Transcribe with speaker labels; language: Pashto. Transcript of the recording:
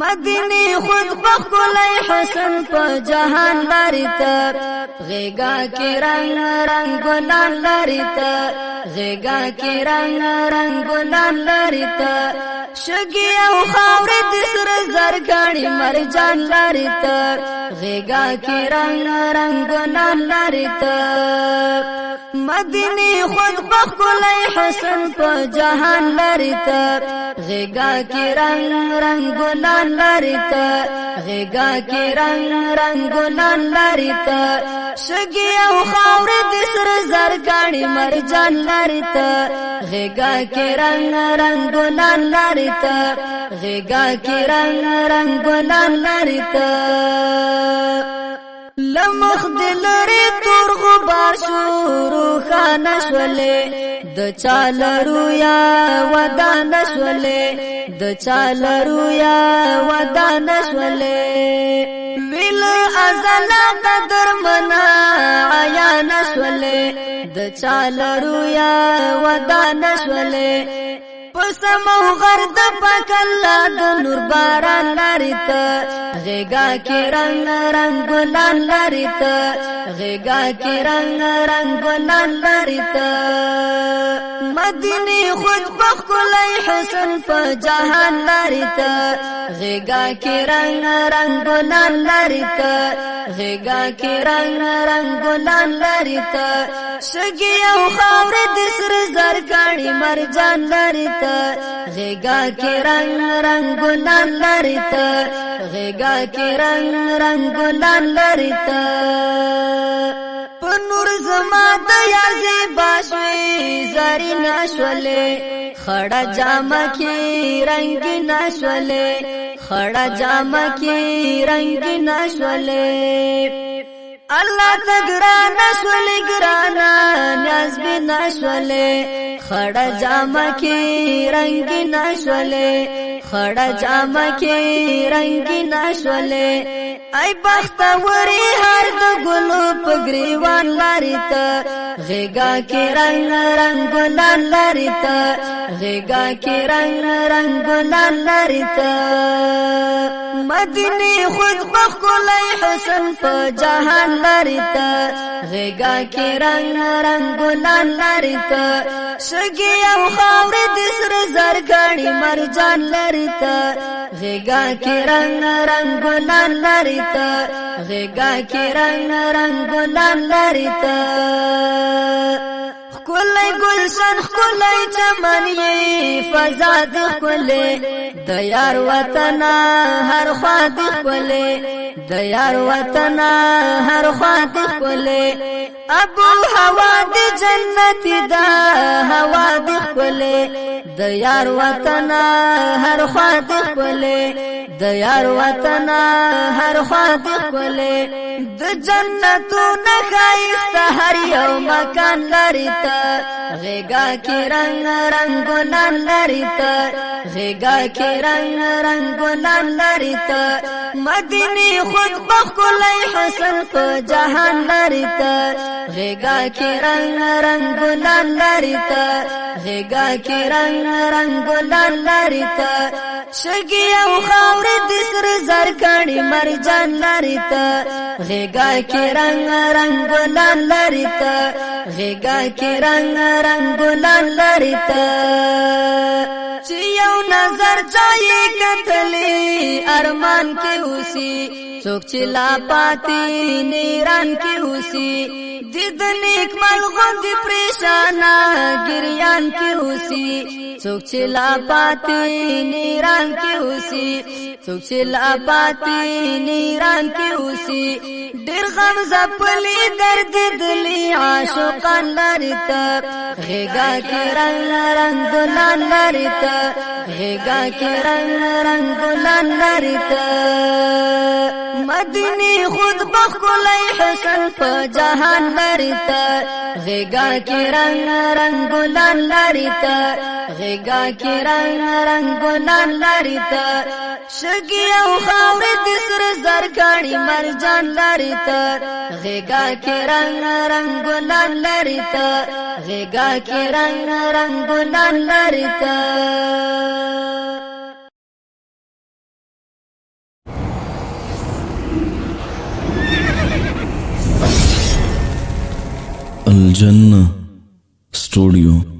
Speaker 1: مدینی خود بخلای حسن په جهان لري ته غیگا کی رنگ رنگ ګلان لري ته غیگا کی رنگ رنگ ګلان لري ته شګي او خاورې د سر زرګاړي مرجان لري ته غیگا کی رنگ رنگ ګلان لري ته مدینی خود بخلای حسن په جهان لري ته غیگا کی رنگ رنگ ګلان لري ته غیگا کی رنگ رنگ ګلان لري ته شګي او خاورې د سر زرګاړي مرجان لري ته غیگا کی رنگ رنگ ګلان لري ته غیگا کی رنگ رنگ ګلان لري ته لمخ دلری تور غبار شروع خانشولې د چالرو یا ودانشولې د چالرو یا ودانشولې ویل ازل قدر منا عیان شولې د چالرو یا ودانشولې پسمو غرد پکلا د نور باران لري ته غیگا کی رنگ رنگ ګلان لري ته غیگا کی رنگ رنگ ګلان لري ته مدینی خود بخلای حسن په جهان لري ته غیگا کی رنگ رنگ ګلان لري ته غیگا کی رنگ رنگ ګلان لري ته شګي او خاورې د سر زرګاړي مرجان لري ته غیگا کی رنگ رنگ ګلان لري ته غیگا کی رنگ رنگ ګلان لري ته په نور زما د یار زیبا شوي زری نشولې خړه جامه کې رنگ نشولې خړه جامه کې رنگ نشولې الله تګران نشولې ګرانا نیاز به نشولې خړه جامه کې رنگ نشولې خړه جامه کې رنگ نشولې ای بختوري هر د ګلو پګریوان لري ته غیگا کی رنگ رنگ ګلان لري ته غیگا کی رنگ رنگ ګلان لري ته مدینی خود بخلای حسن په جهان لري ته غیگا کی رنگ رنگ ګلان لري ته شګي او خاورې د سر زرګاړي مرجان لري ته غیگا کی رنگ رنگ ګلان لري ته غیگا کی رنگ رنگ ګلان لري ته خلای گلشن خلای چمن یې فضا د خلې د یار وطن هر خوا د خلې د یار وطن هر خوا د خلې ابو هوا د جنت دا هوا د خلې د یار وطن هر خوا د خلې د یار وطن هر خوا د خلې د جنتو نه ښایسته هر یو مکان لري ته غیگا کی رنگ رنگ ګلان لري ته غیگا کی رنگ رنگ ګلان لري ته مدینی خود بخلای حسن په جهان لري ته غیگا کی رنگ رنگ ګلان لري ته غیگا کی رنگ رنگ ګلان لري ته شګي او خاورې د سر زرګاړي مرجان لري ته غیگا کی رنگ رنگ ګلان لري ته غیگا کی رنگ رنگ ګلان لري ته چې یو نظر چایې کتلې ارمان کې اوسي څوک چې لا پاتې نیران کې اوسي د نیک ملغوند پریشانا ګریان کې اوسي څوک چې لا پاتې نیران کې اوسي څوک چې لا پاتې نیران کې اوسي ډېر غم زپلی درد دلی عاشقان لري ته غیگا کی رنگ رنگ ګلان لري ته غیگا کی رنگ رنگ ګلان لري ته مدینی خود بخلای حسن په جهان لري ته غیگا کی رنگ رنگ ګلان لري ته غیگا کی رنگ رنگ ګلان لري ته شګي او خاورې د سر زرګاړي مرجان لري ته غیگا کی رنگ رنگ ګلان لري ته غیگا کی رنگ رنگ ګلان لري ته
Speaker 2: الجنة स्टूडियो।